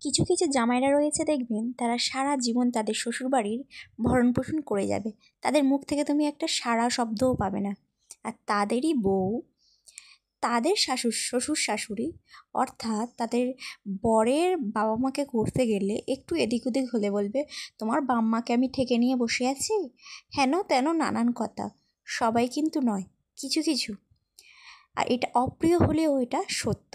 কিছু কিছু জামাইরা রয়েছে দেখবেন, তারা সারা জীবন তাদের শ্বশুরবাড়ির ভরণপোষণ করে যাবে, তাদের মুখ থেকে তুমি একটা সাড়া শব্দও পাবে না। আর তাদেরই বউ, তাদের শ্বশুর শাশুড়ি অর্থাৎ তাদের বরের বাবা মাকে করতে গেলে একটু এদিক ওদিক হলে বলবে, তোমার বাম্মাকে আমি ঠেকে নিয়ে বসে আছি, হেন তেন নানান কথা। সবাই কিন্তু নয়, কিছু কিছু। আর এটা অপ্রিয় হলেও এটা সত্য।